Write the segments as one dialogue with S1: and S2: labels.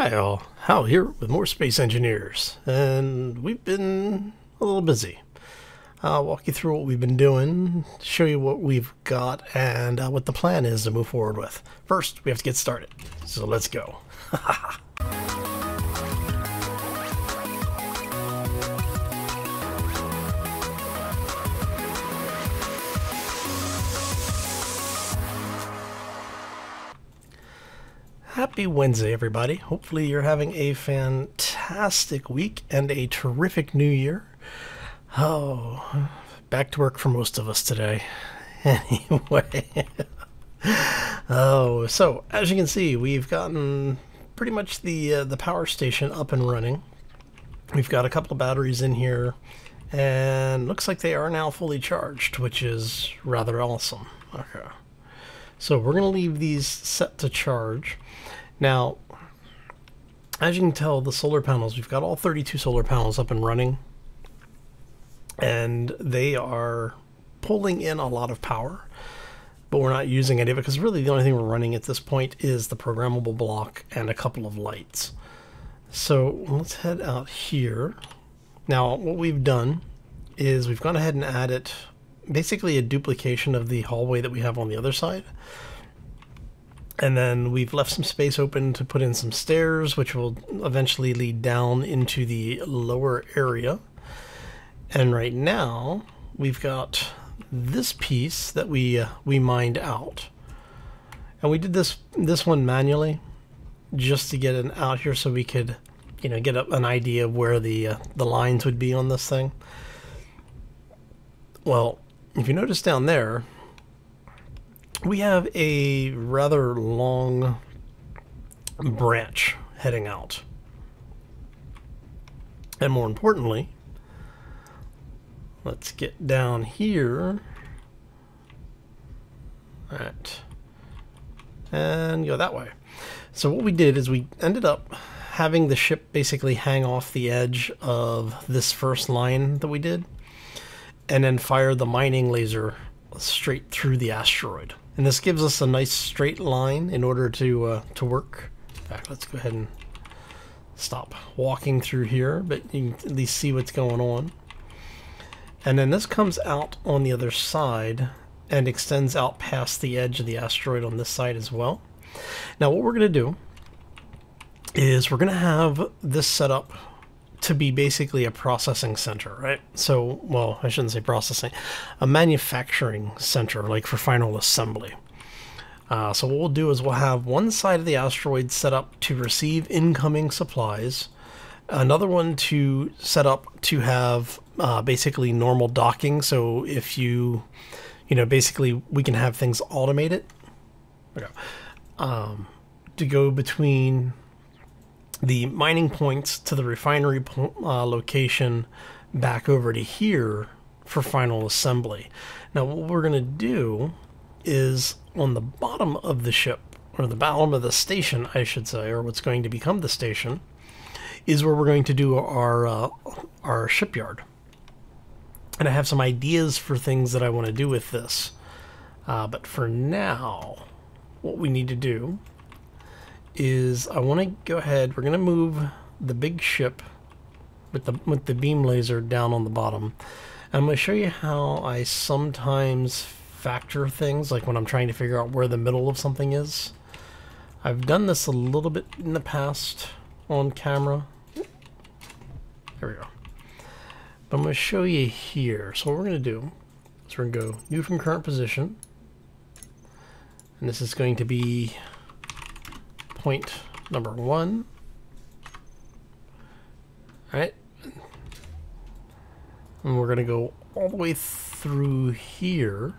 S1: Hi all, Hal here with more Space Engineers, and we've been a little busy. I'll walk you through what we've been doing, show you what we've got, and what the plan is to move forward with. First, we have to get started, so let's go. Happy Wednesday, everybody. Hopefully you're having a fantastic week and a terrific new year. Oh, back to work for most of us today. Anyway. So as you can see, we've gotten pretty much the power station up and running. We've got a couple of batteries in here, and looks like they are now fully charged, which is rather awesome. Okay. So we're going to leave these set to charge. Now, as you can tell, the solar panels, we've got all 32 solar panels up and running, and they are pulling in a lot of power, but we're not using any of it because really the only thing we're running at this point is the programmable block and a couple of lights. So let's head out here. Now, what we've done is we've gone ahead and added basically a duplication of the hallway that we have on the other side. And then we've left some space open to put in some stairs, which will eventually lead down into the lower area. And right now, we've got this piece that we mined out. And we did this one manually, just to get it out here so we could, get an idea of where the lines would be on this thing. Well, if you notice down there, we have a rather long branch heading out. And more importantly, let's get down here. All right. And go that way. So what we did is we ended up having the ship basically hang off the edge of this first line that we did, and then fire the mining laser straight through the asteroid. And this gives us a nice straight line in order to work. In fact, let's go ahead and stop walking through here, but you can at least see what's going on. And then this comes out on the other side and extends out past the edge of the asteroid on this side as well. Now what we're going to do is we're going to have this set up to be basically a processing center, right? So, well, I shouldn't say processing, a manufacturing center, like for final assembly. So what we'll do is we'll have one side of the asteroid set up to receive incoming supplies, another one to set up to have basically normal docking. So if basically we can have things automated, to go between the mining points to the refinery location back over to here for final assembly. Now what we're going to do is on the bottom of the ship, or the bottom of the station I should say, or what's going to become the station, is where we're going to do our shipyard. And I have some ideas for things that I want to do with this. But for now, what we need to do is I want to go ahead, we're going to move the big ship with the beam laser down on the bottom. And I'm going to show you how I sometimes factor things, like when I'm trying to figure out where the middle of something is. I've done this a little bit in the past on camera. There we go. But I'm going to show you here. So what we're going to do is we're going to go new from current position. And this is going to be point number 1. All right. And we're going to go all the way through here.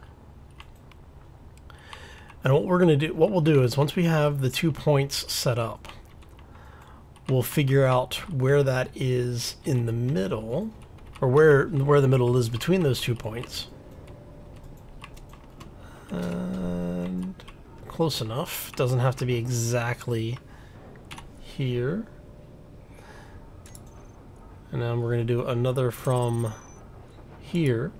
S1: And what we'll do is once we have the 2 points set up, we'll figure out where that is in the middle, or where the middle is between those 2 points. And close enough. Doesn't have to be exactly here. And then we're going to do another from here.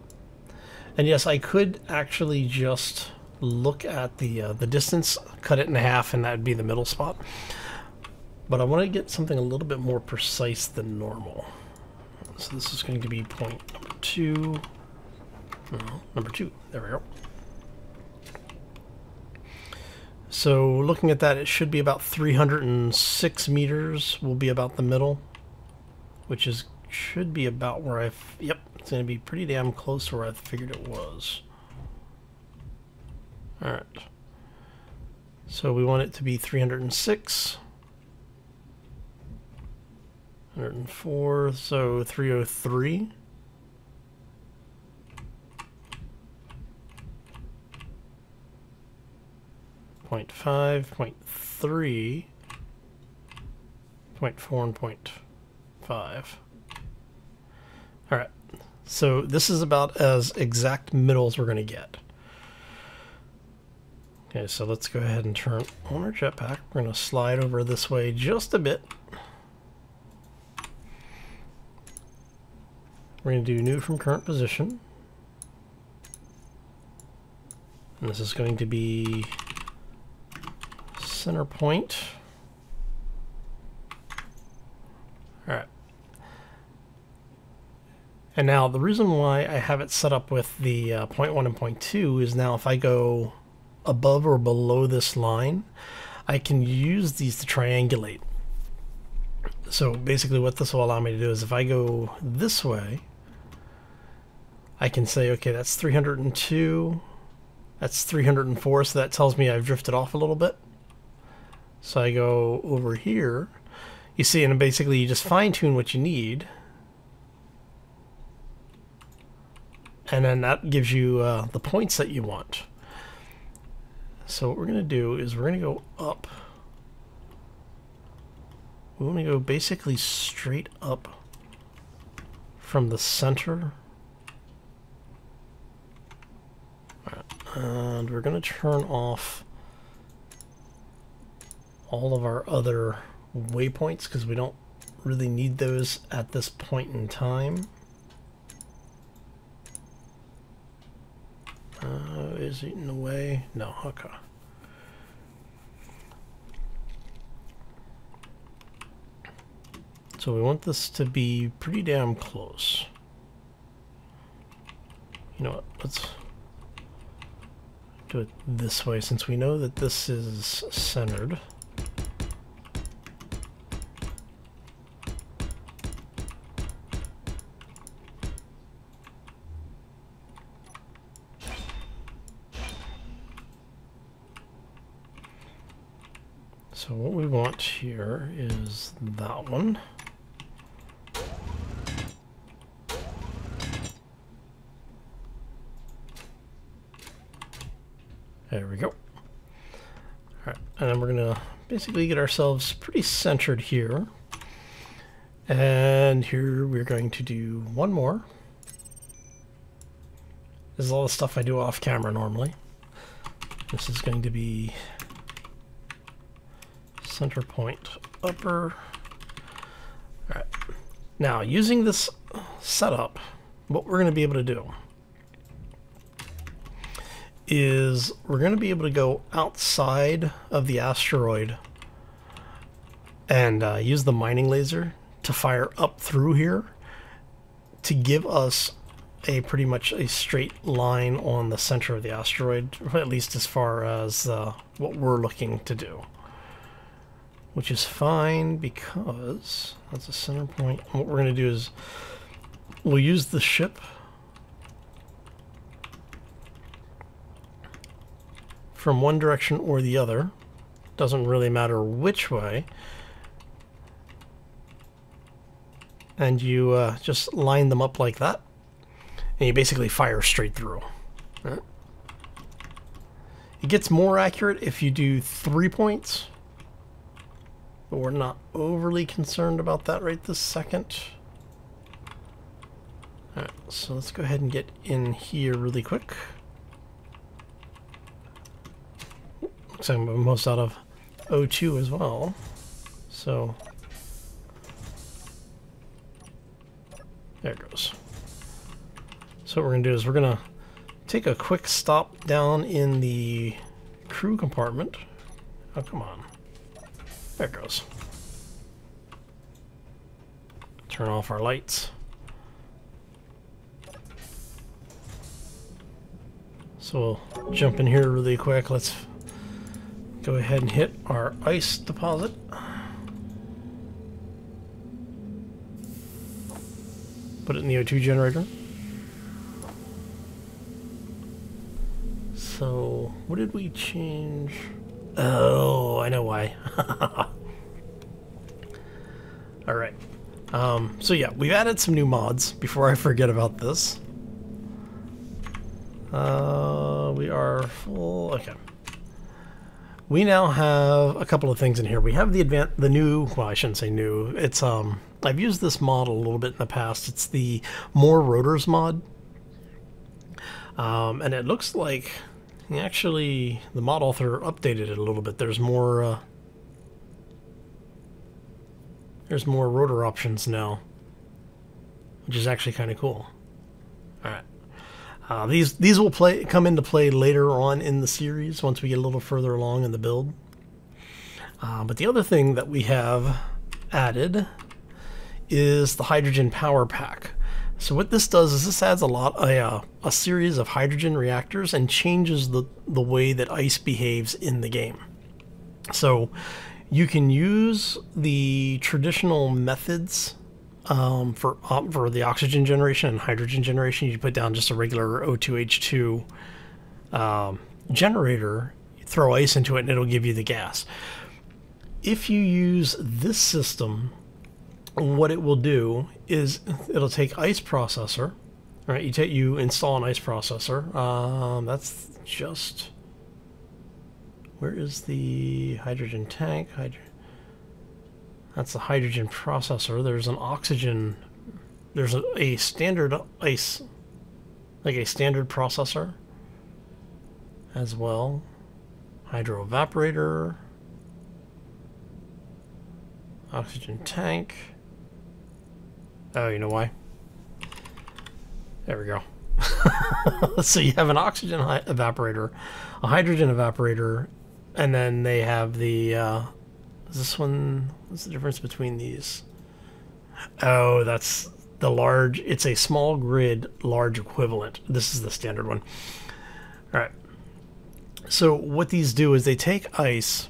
S1: And yes, I could actually just look at the distance, cut it in half, and that would be the middle spot. but I want to get something a little bit more precise than normal. So this is going to be point number 2. No, number 2. There we go. So looking at that, it should be about 306 meters will be about the middle, which is should be about where yep, it's going to be pretty damn close to where I figured it was. All right. So we want it to be 306. 104, so 303. Point 5, point 3, point 4, and point 5. All right, so this is about as exact middle as we're going to get. Okay, so let's go ahead and turn on our jetpack. We're going to slide over this way just a bit. We're going to do new from current position. And this is going to be center point. All right. And now the reason why I have it set up with the point 1 and point 2 is now if I go above or below this line, I can use these to triangulate. So basically what this will allow me to do is if I go this way, I can say, okay, that's 302, that's 304, so that tells me I've drifted off a little bit. So I go over here, you see, and basically you just fine-tune what you need, and then that gives you the points that you want. So what we're going to do is we're going to go up. We want to go basically straight up from the center. And we're going to turn off all of our other waypoints because we don't really need those at this point in time. Is it in the way? No, okay. So we want this to be pretty damn close. You know what, let's do it this way since we know that this is centered. So what we want here is that one. There we go. All right, and then we're gonna basically get ourselves pretty centered here. And here we're going to do one more. This is all the stuff I do off camera normally. This is going to be center point upper. All right, now using this setup, what we're going to be able to do is we're going to be able to go outside of the asteroid and use the mining laser to fire up through here to give us a pretty much a straight line on the center of the asteroid, at least as far as what we're looking to do. Which is fine because that's a center point. What we're going to do is we'll use the ship from one direction or the other. Doesn't really matter which way. And you just line them up like that. And you basically fire straight through. Right? It gets more accurate if you do 3 points. But we're not overly concerned about that right this second. Alright, so let's go ahead and get in here really quick. Looks like I'm almost out of O2 as well. So there it goes. So what we're going to do is we're going to take a quick stop down in the crew compartment. Oh, come on. There it goes. turn off our lights. So we'll jump in here really quick. Let's go ahead and hit our ice deposit. Put it in the O2 generator. So what did we change? Oh, I know why. All right. So yeah, we've added some new mods before I forget about this. We are full. Okay. We now have a couple of things in here. We have the new, well, I shouldn't say new. It's I've used this mod a little bit in the past. It's the More Rotors mod. And it looks like actually the mod author updated it a little bit. There's more rotor options now, which is actually kind of cool. All right. These will come into play later on in the series once we get a little further along in the build. But the other thing that we have added is the hydrogen power pack. So what this does is this adds a series of hydrogen reactors and changes the way that ice behaves in the game. So you can use the traditional methods for the oxygen generation and hydrogen generation. You put down just a regular O2H2 generator, you throw ice into it, and it'll give you the gas. If you use this system, what it will do is it'll take ice processor. All right, you install an ice processor. That's just, where is the hydrogen tank? That's the hydrogen processor. There's an oxygen. There's a standard ice, like a standard processor as well. Hydro evaporator. Oxygen tank. Oh, you know why? There we go. So you have an oxygen evaporator, a hydrogen evaporator, and then they have the this one, what's the difference between these? Oh, that's the large. It's a small grid large equivalent. This is the standard one. All right. So what these do is they take ice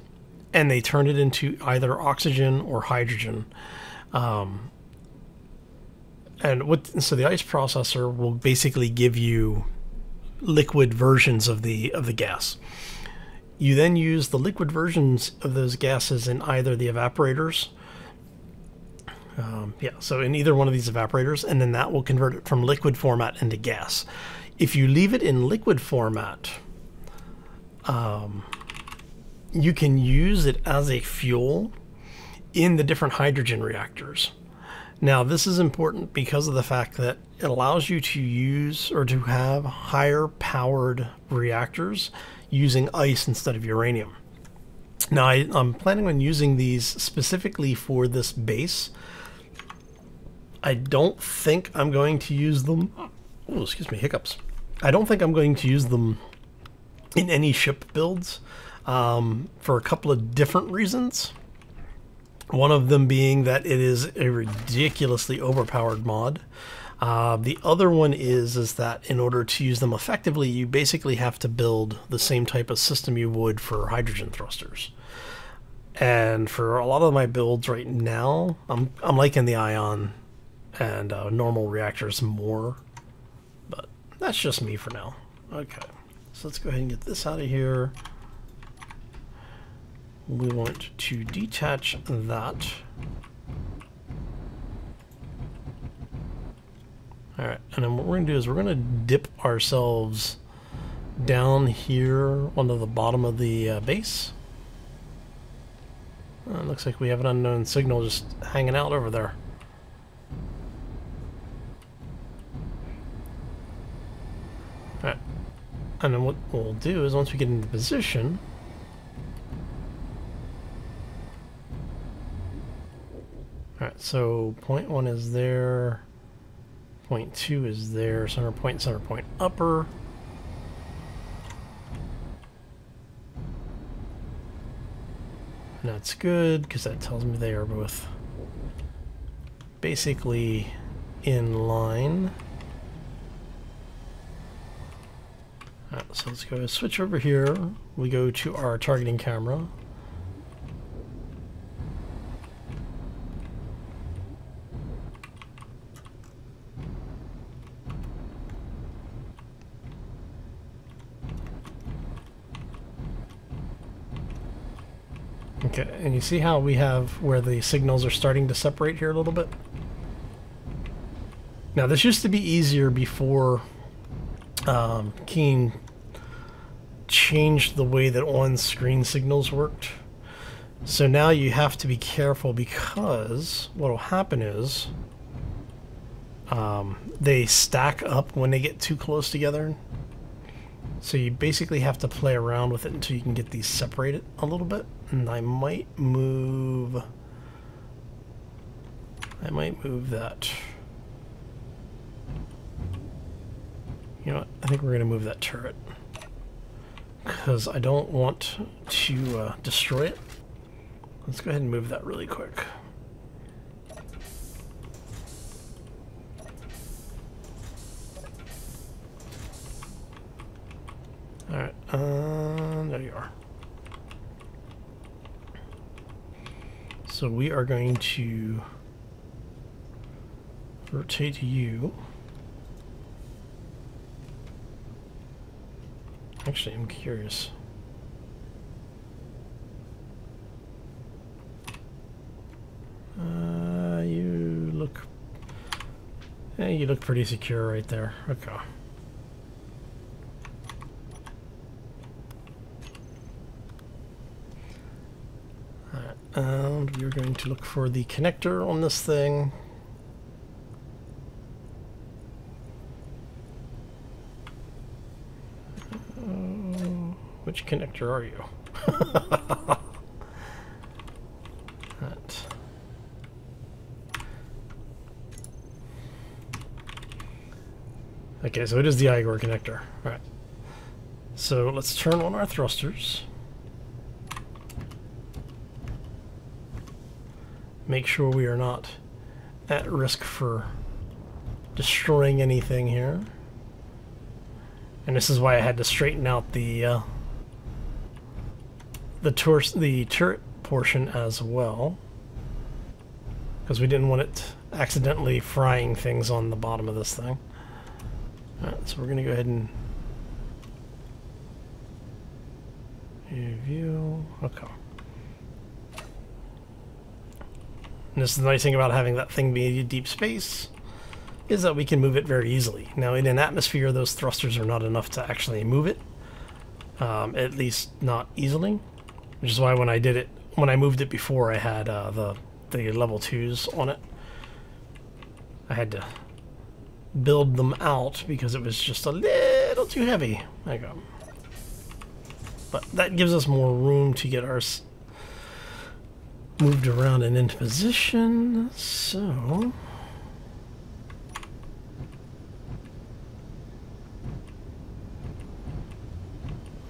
S1: and they turn it into either oxygen or hydrogen. So the ice processor will basically give you liquid versions of the gas. You then use the liquid versions of those gases in either the evaporators. So in either one of these evaporators, and then that will convert it from liquid format into gas. If you leave it in liquid format, you can use it as a fuel in the different hydrogen reactors. Now, this is important because of the fact that it allows you to use or to have higher powered reactors using ice instead of uranium. Now, I'm planning on using these specifically for this base. I don't think I'm going to use them. Oh, excuse me, hiccups. I don't think I'm going to use them in any ship builds for a couple of different reasons. One of them being that it is a ridiculously overpowered mod. The other one is that in order to use them effectively, you basically have to build the same type of system you would for hydrogen thrusters. And for a lot of my builds right now, I'm liking the ion and normal reactors more, but that's just me for now. Okay, so let's go ahead and get this out of here. We want to detach that. All right, and then what we're gonna do is we're gonna dip ourselves down here onto the bottom of the base. It looks like we have an unknown signal just hanging out over there. All right, and then what we'll do is once we get into position, alright, so point 1 is there, point 2 is there, center point, upper. And that's good, because that tells me they are both basically in line. Alright, so let's go switch over here. We go to our targeting camera. Okay, and you see how we have where the signals are starting to separate here a little bit? Now this used to be easier before Keen changed the way that on-screen signals worked. So now you have to be careful, because what will happen is they stack up when they get too close together. So you basically have to play around with it until you can get these separated a little bit. And I might move that. You know what? I think we're going to move that turret, because I don't want to destroy it. Let's go ahead and move that really quick. Alright, there you are. So we are going to rotate you. Actually, I'm curious. You look pretty secure right there. Okay. Alright, and we're going to look for the connector on this thing. Which connector are you? That. Okay, so it is the Igor connector. Alright. So let's turn on our thrusters. Make sure we are not at risk for destroying anything here. And this is why I had to straighten out the turret portion as well, because we didn't want it accidentally frying things on the bottom of this thing. Alright, so we're going to go ahead and view. Okay. And this is the nice thing about having that thing be deep space, is that we can move it very easily. Now in an atmosphere, those thrusters are not enough to actually move it, at least not easily. Which is why when I moved it before, I had the level 2s on it. I had to build them out because it was just a little too heavy. There you go. But that gives us more room to get ours moved around and into position. So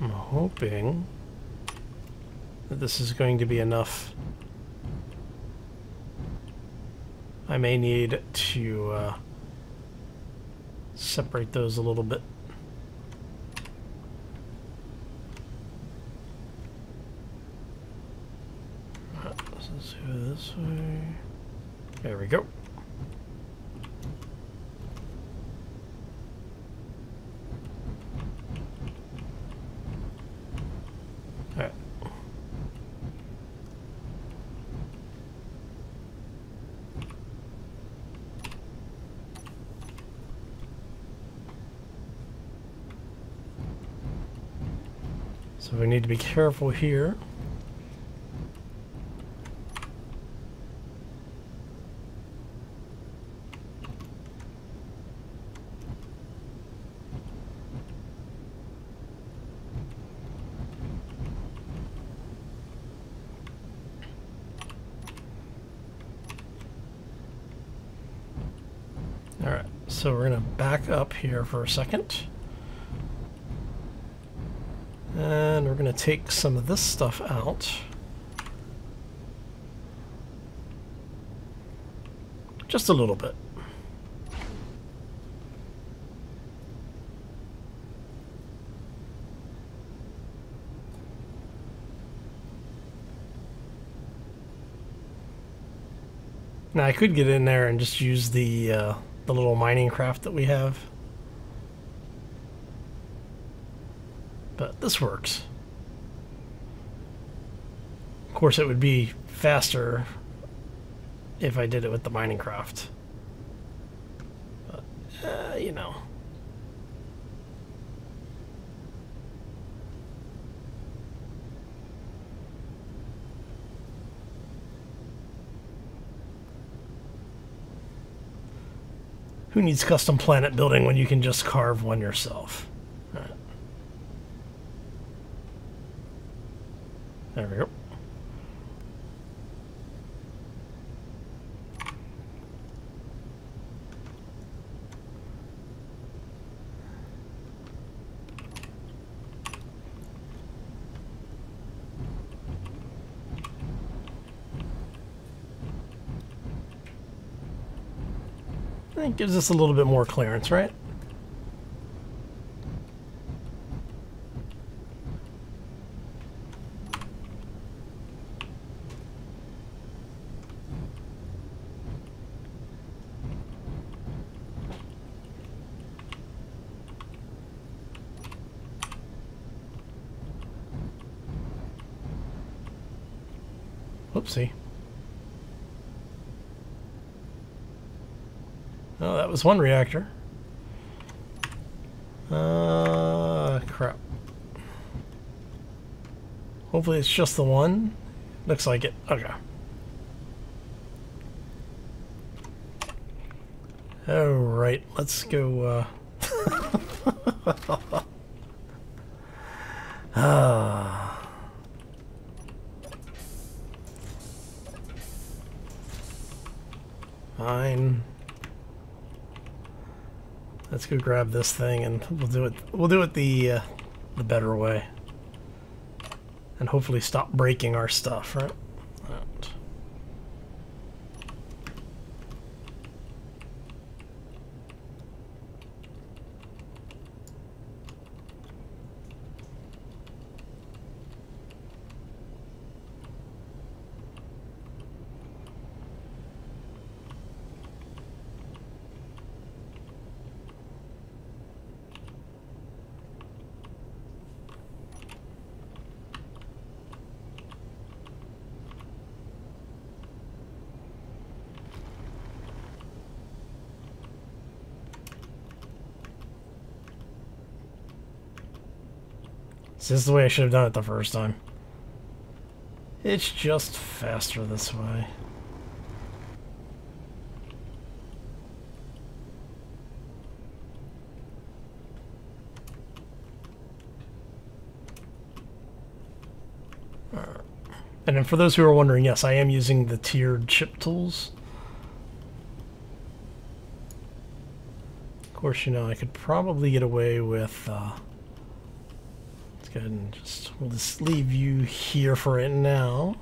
S1: I'm hoping that this is going to be enough. I may need to separate those a little bit. Let's go this way. There we go. Alright. So we need to be careful here. Alright, so we're going to back up here for a second. And we're going to take some of this stuff out. just a little bit. Now I could get in there and just use the little mining craft that we have, but this works. Of course, it would be faster if I did it with the mining craft, but you know. Who needs custom planet building when you can just carve one yourself? All right. There we go. It gives us a little bit more clearance, right? Whoopsie. Oh, that was one reactor. Crap. Hopefully it's just the one. Looks like it. Okay. Alright, let's go, Fine. Let's go grab this thing, and we'll do it the better way, and hopefully stop breaking our stuff, right? Right. This is the way I should have done it the first time. It's just faster this way. And then for those who are wondering, yes, I am using the tiered chip tools. Of course, you know, I could probably get away with... let's go ahead and we'll just leave you here for right now.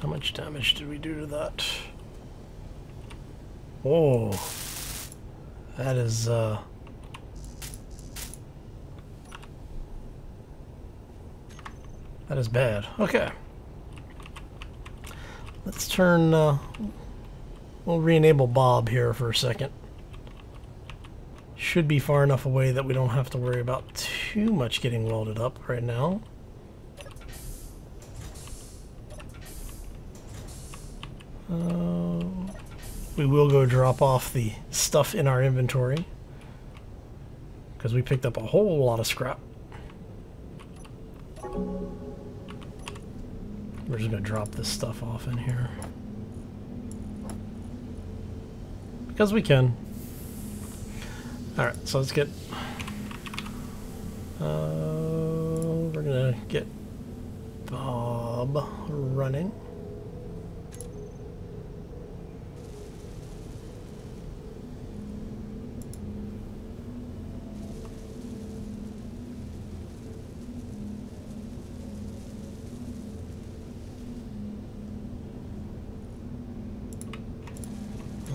S1: How much damage did we do to that? Whoa. That is, that is bad. Okay. Let's turn, we'll re-enable Bob here for a second. Should be far enough away that we don't have to worry about too much getting welded up right now. We will go drop off the stuff in our inventory, because we picked up a whole lot of scrap. We're just going to drop this stuff off in here, because we can. Alright, so let's get... we're going to get Bob running.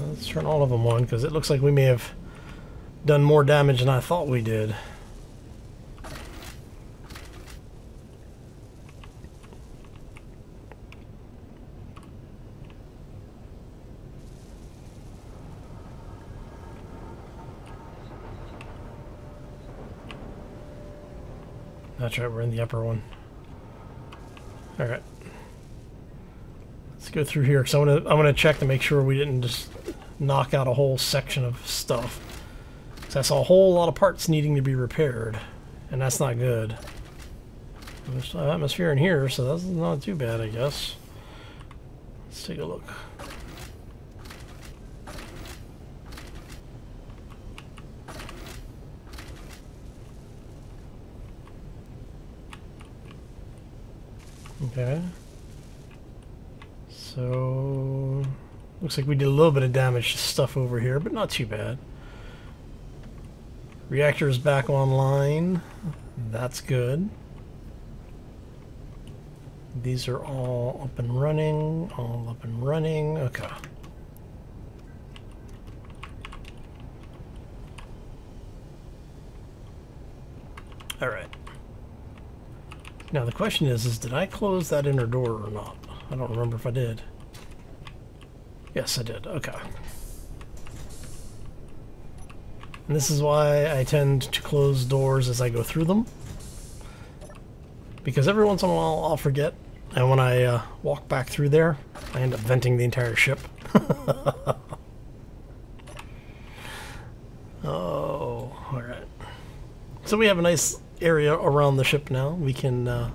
S1: Let's turn all of them on, because it looks like we may have done more damage than I thought we did. That's right, we're in the upper one. Alright. Let's go through here, because I'm gonna check to make sure we didn't just knock out a whole section of stuff. Because I saw a whole lot of parts needing to be repaired, and that's not good. There's atmosphere in here, so that's not too bad, I guess. Let's take a look. Okay. So, looks like we did a little bit of damage to stuff over here, but not too bad. Reactor is back online. That's good. These are all up and running. All up and running. Okay. All right. Now the question is did I close that inner door or not? I don't remember if I did. Yes, I did. Okay. And this is why I tend to close doors as I go through them. Because every once in a while I'll forget, and when I walk back through there, I end up venting the entire ship. Oh, alright. So we have a nice area around the ship now. We can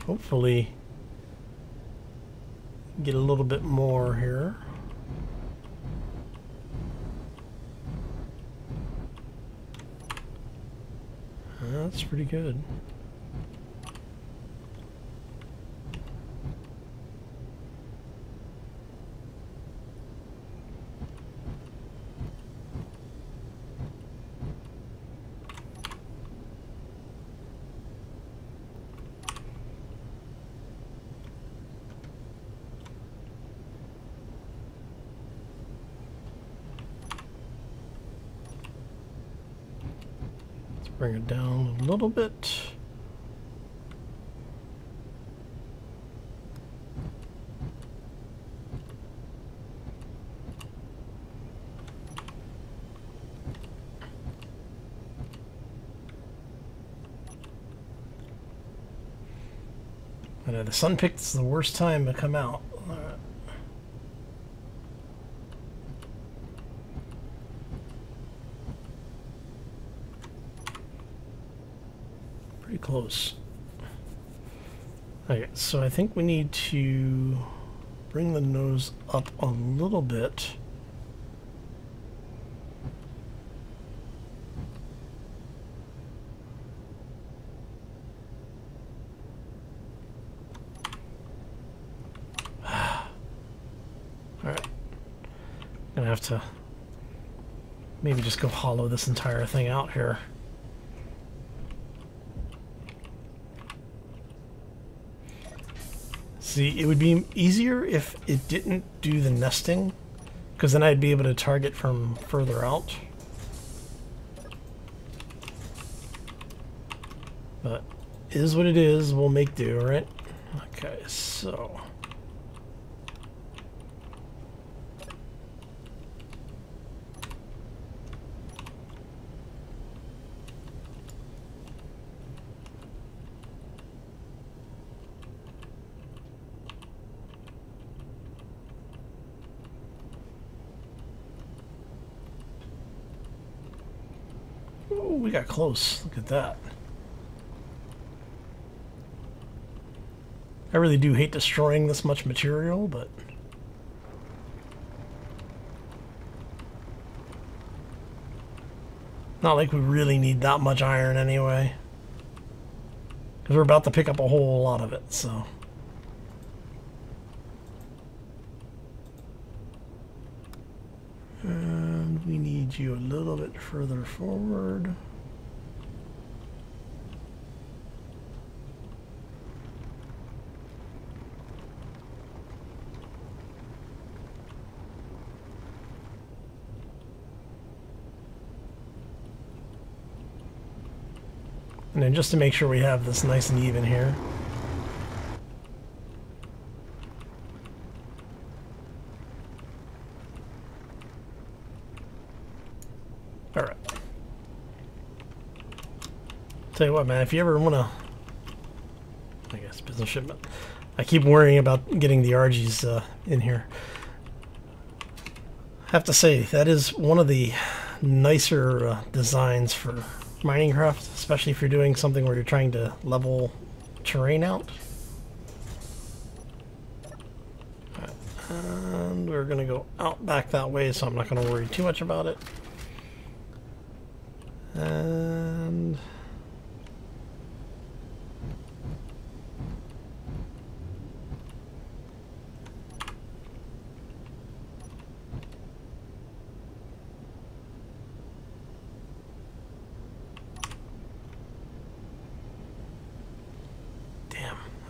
S1: hopefully get a little bit more here. That's pretty good. Bring it down a little bit. I know the sun picks the worst time to come out. Pretty close. Okay, so I think we need to bring the nose up a little bit. Alright. Gonna have to maybe just go hollow this entire thing out here. See, it would be easier if it didn't do the nesting, because then I'd be able to target from further out. But it is what it is, we'll make do, right? Okay, so... Ooh, we got close. Look at that. I really do hate destroying this much material, but... not like we really need that much iron anyway. Because we're about to pick up a whole lot of it, so... and we need you a little bit further forward. And then just to make sure we have this nice and even here. Alright. Tell you what, man, if you ever want to... I guess business shipment. I keep worrying about getting the RGs in here. I have to say, that is one of the nicer designs for Minecraft, especially if you're doing something where you're trying to level terrain out. Right. And we're going to go out back that way, so I'm not going to worry too much about it. And...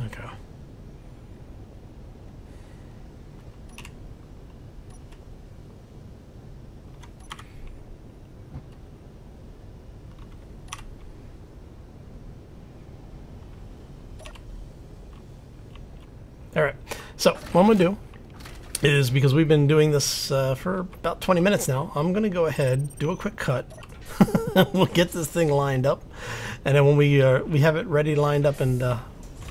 S1: okay. All right. So what I'm going to do is, because we've been doing this for about 20 minutes now, I'm going to go ahead, do a quick cut. We'll get this thing lined up. And then when we have it ready, lined up, and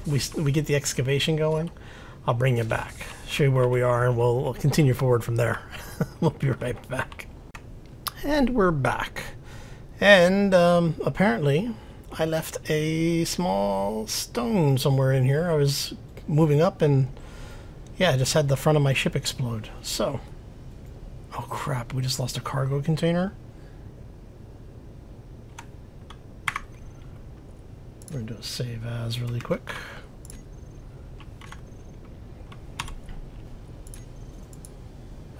S1: we get the excavation going, I'll bring you back, show you where we are, and we'll continue forward from there. We'll be right back. And we're back. And apparently I left a small stone somewhere in here. I was moving up and yeah, I just had the front of my ship explode. So, oh crap, we just lost a cargo container. We're going to do a save as really quick.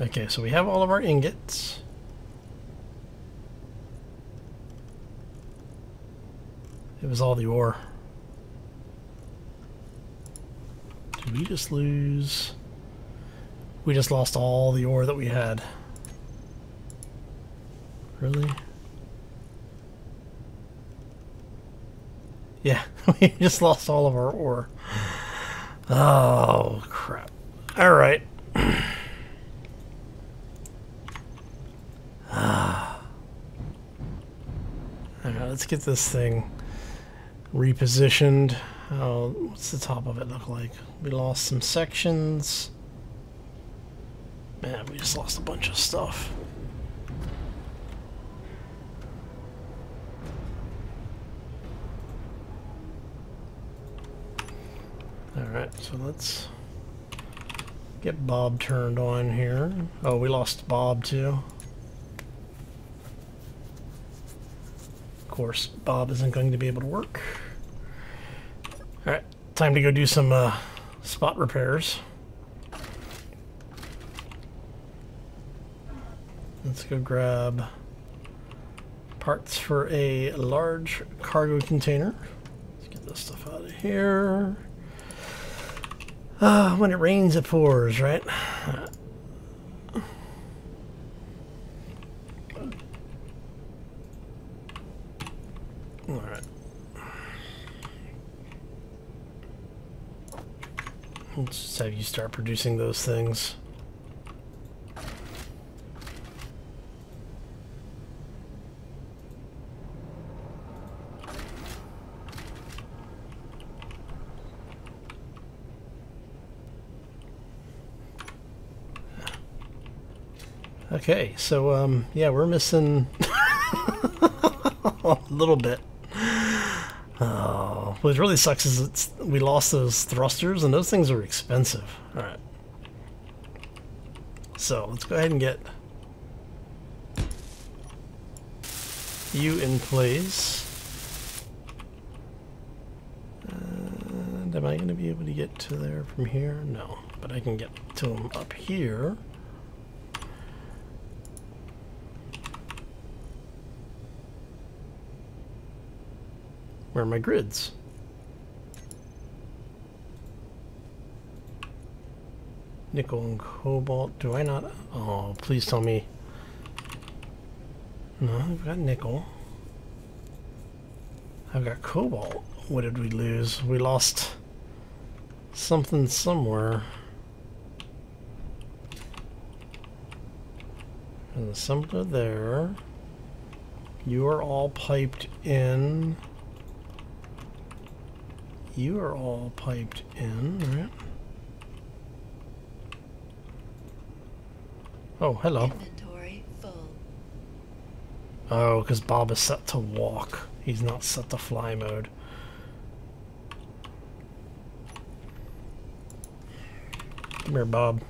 S1: Okay, so we have all of our ingots. It was all the ore. Did we just lose? We just lost all the ore that we had. Really? Yeah, we just lost all of our ore. Oh, crap. Alright. Alright, let's get this thing repositioned. Oh, what's the top of it look like? We lost some sections. Man, we just lost a bunch of stuff. Alright, so let's get Bob turned on here. Oh, we lost Bob too. Of course, Bob isn't going to be able to work. Alright, time to go do some spot repairs. Let's go grab parts for a large cargo container. Let's get this stuff out of here. When it rains, it pours, right? Alright. Let's just have you start producing those things. Okay, so yeah, we're missing a little bit. Oh, what really sucks is we lost those thrusters, and those things are expensive. All right, so let's go ahead and get you in place. And am I going to be able to get to there from here? No, but I can get to them up here. Where are my grids? Nickel and cobalt. Do I not? Oh, please tell me. No, I've got nickel. I've got cobalt. What did we lose? We lost something somewhere. And the assembler there. You are all piped in. You are all piped in, right? Oh, hello.
S2: Inventory full.
S1: Oh, because Bob is set to walk. He's not set to fly mode. Come here, Bob.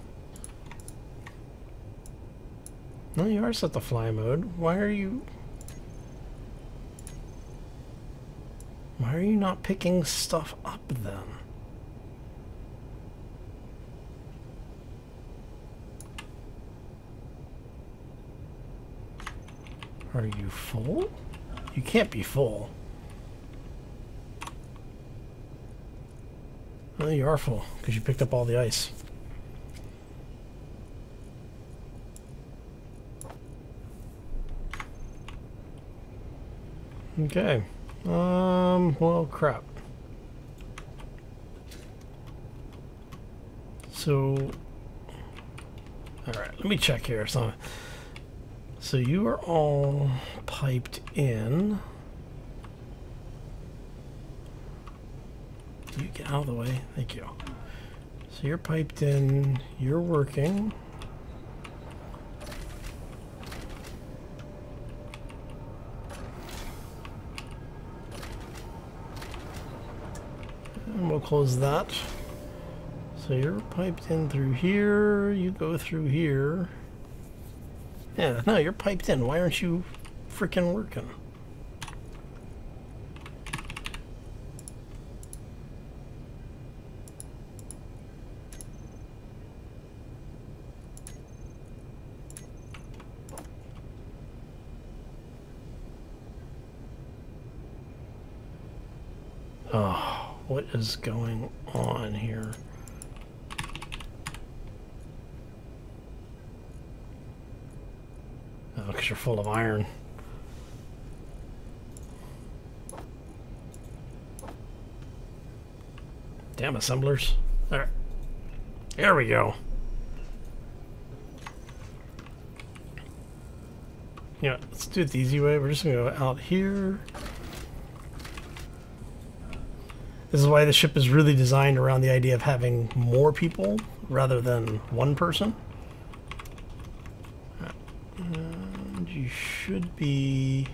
S1: No, you are set to fly mode. Why are you not picking stuff up then? Are you full? You can't be full. Well, you are full because you picked up all the ice. Okay. Well, crap. So, all right, let me check here. So you are all piped in. You get out of the way. Thank you. So you're piped in. You're working. And we'll close that. So you're piped in through here. You go through here. Yeah, no, you're piped in. Why aren't you freaking working? Oh, what is going on here? Oh, because you're full of iron. Damn assemblers. Alright. There we go. Yeah, let's do it the easy way. We're just going to go out here. This is why the ship is really designed around the idea of having more people rather than one person. And you should be...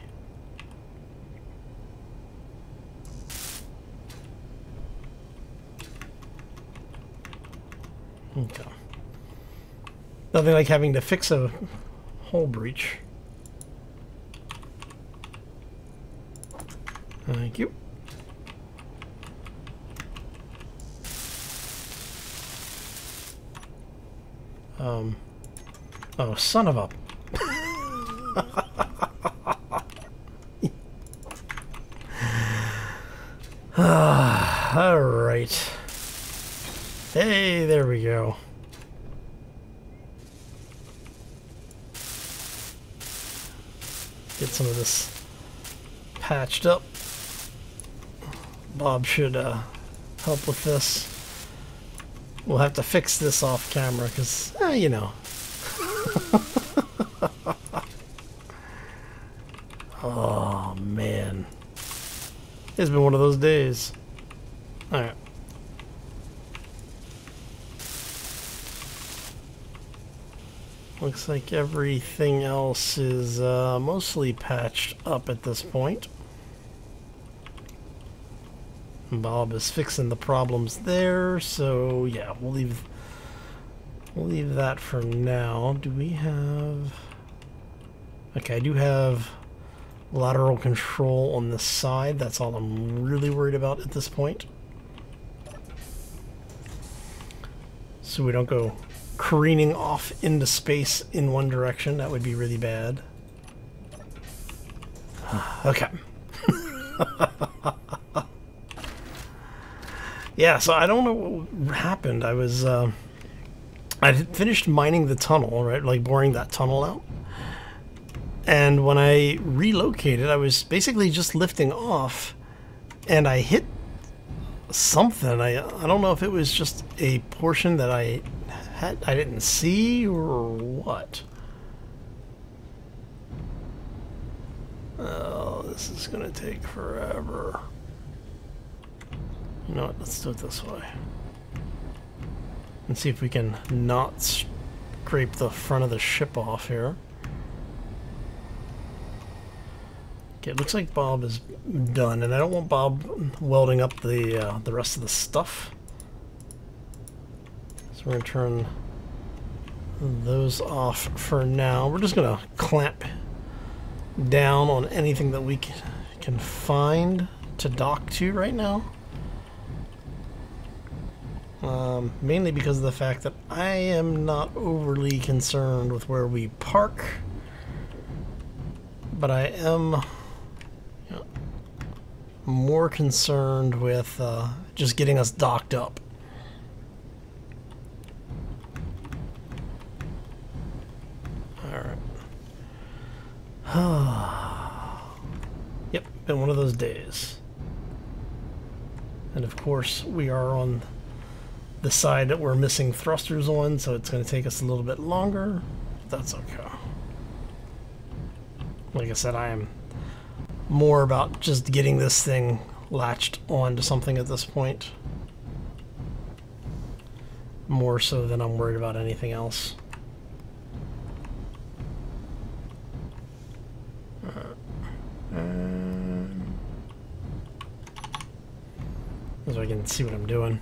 S1: Okay. Nothing like having to fix a hull breach. Thank you. Oh, son of a... All right. Hey, there we go. Get some of this patched up. Bob should help with this. We'll have to fix this off camera because, you know. Oh, man. It's been one of those days. Alright. Looks like everything else is mostly patched up at this point. Bob is fixing the problems there, so yeah, we'll leave that for now. Do we have... Okay, I do have lateral control on the side. That's all I'm really worried about at this point. So we don't go careening off into space in one direction. That would be really bad. Okay. Yeah, so I don't know what happened. I was, I finished mining the tunnel, right? Like boring that tunnel out. And when I relocated, I was basically just lifting off, and I hit something. I don't know if it was just a portion that I didn't see or what. Oh, this is gonna take forever. You know what? Let's do it this way. And see if we can not scrape the front of the ship off here. Okay, it looks like Bob is done, and I don't want Bob welding up the rest of the stuff. So we're gonna turn those off for now. We're just gonna clamp down on anything that we can find to dock to right now. Mainly because of the fact that I am not overly concerned with where we park, but I am more concerned with just getting us docked up. Alright. Yep, been one of those days. And of course, we are on the side that we're missing thrusters on, so it's going to take us a little bit longer. That's okay. Like I said, I am more about just getting this thing latched onto something at this point. More so than I'm worried about anything else. So I can see what I'm doing.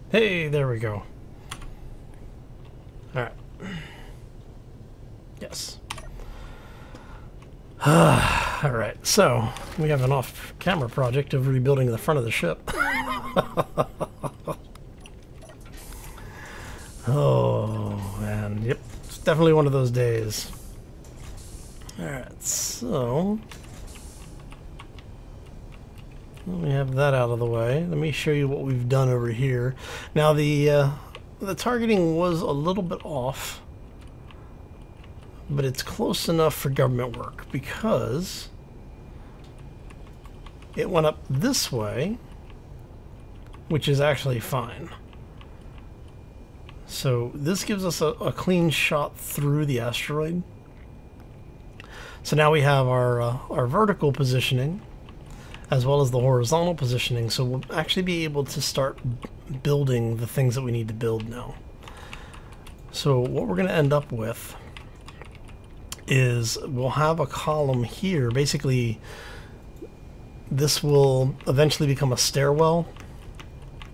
S1: Hey, there we go. Alright. Yes. Alright, so we have an off-camera project of rebuilding the front of the ship. Oh, man. Yep. It's definitely one of those days. Alright, so let me have that out of the way. Let me show you what we've done over here. Now the targeting was a little bit off, but it's close enough for government work because it went up this way, which is actually fine. So this gives us a clean shot through the asteroid. So now we have our vertical positioning as well as the horizontal positioning, so we'll actually be able to start building the things that we need to build now. So what we're going to end up with is we'll have a column here. Basically, this will eventually become a stairwell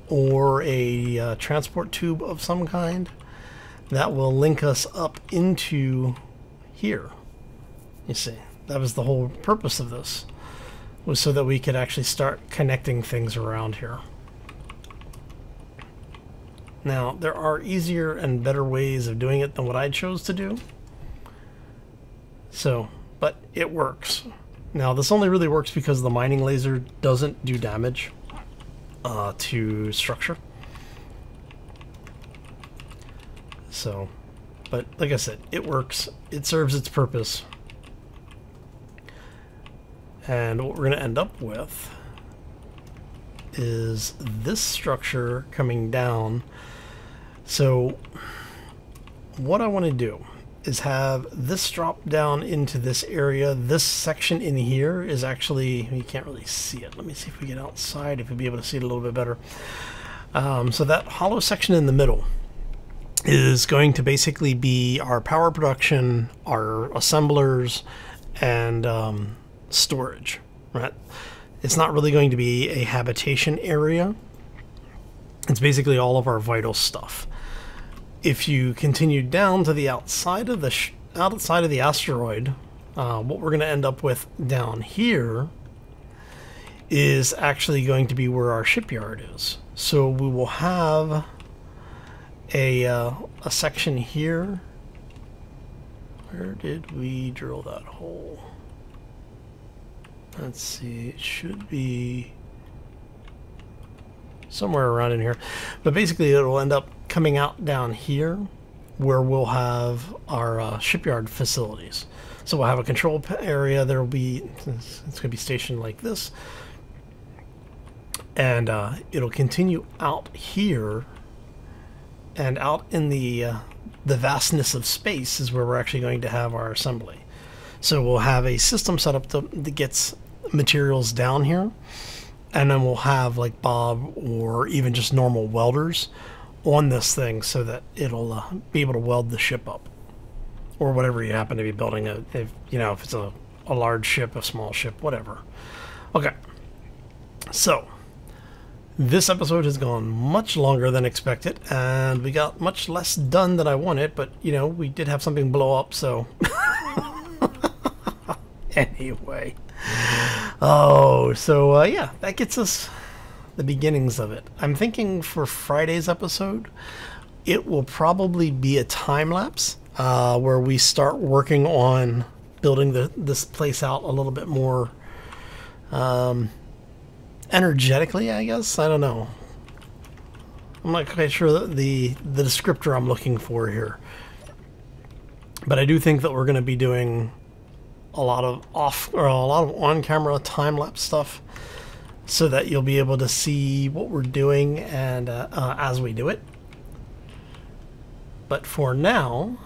S1: or a transport tube of some kind that will link us up into here. You see, that was the whole purpose of this, was so that we could actually start connecting things around here. Now, there are easier and better ways of doing it than what I chose to do. So, but it works. Now, this only really works because the mining laser doesn't do damage to structure. So, but like I said, it works. It serves its purpose. And what we're going to end up with is this structure coming down. So what I want to do is have this drop down into this area. This section in here is actually, you can't really see it. Let me see if we get outside, if we'll be able to see it a little bit better. So that hollow section in the middle is going to basically be our power production, our assemblers, and storage, right? It's not really going to be a habitation area. It's basically all of our vital stuff. If you continue down to the outside of the asteroid, what we're going to end up with down here is actually going to be where our shipyard is. So we will have a section here. Where did we drill that hole? Let's see, it should be somewhere around in here. But basically it will end up coming out down here where we'll have our shipyard facilities. So we'll have a control area. There will be, it's going to be stationed like this. And it'll continue out here, and out in the vastness of space is where we're actually going to have our assembly. So we'll have a system set up that gets materials down here, and then we'll have like Bob or even just normal welders on this thing so that it'll be able to weld the ship up, or whatever you happen to be building. If it's a large ship, a small ship, whatever. Okay, so this episode has gone much longer than expected, and we got much less done than I wanted, but, we did have something blow up, so... Anyway. Yeah, that gets us the beginnings of it. I'm thinking for Friday's episode, it will probably be a time-lapse, where we start working on building this place out a little bit more... energetically, I guess. I don't know. I'm not quite sure the descriptor I'm looking for here. But I do think that we're going to be doing a lot of on-camera time-lapse stuff, so that you'll be able to see what we're doing and as we do it. But for now,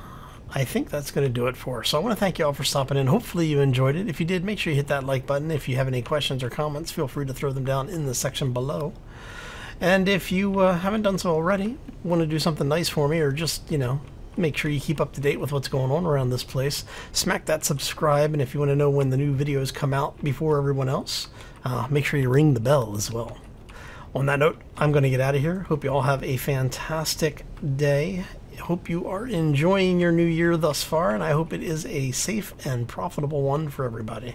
S1: I think that's going to do it for us. So I want to thank you all for stopping in. Hopefully you enjoyed it. If you did, make sure you hit that like button. If you have any questions or comments, feel free to throw them down in the section below. And if you haven't done so already, want to do something nice for me, or just, make sure you keep up to date with what's going on around this place, smack that subscribe. And if you want to know when the new videos come out before everyone else, make sure you ring the bell as well. On that note, I'm going to get out of here. Hope you all have a fantastic day. Hope you are enjoying your new year thus far, and I hope it is a safe and profitable one for everybody.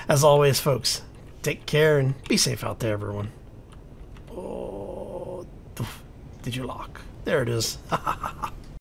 S1: As always, folks, take care and be safe out there, everyone. Oh, did you lock? There it is.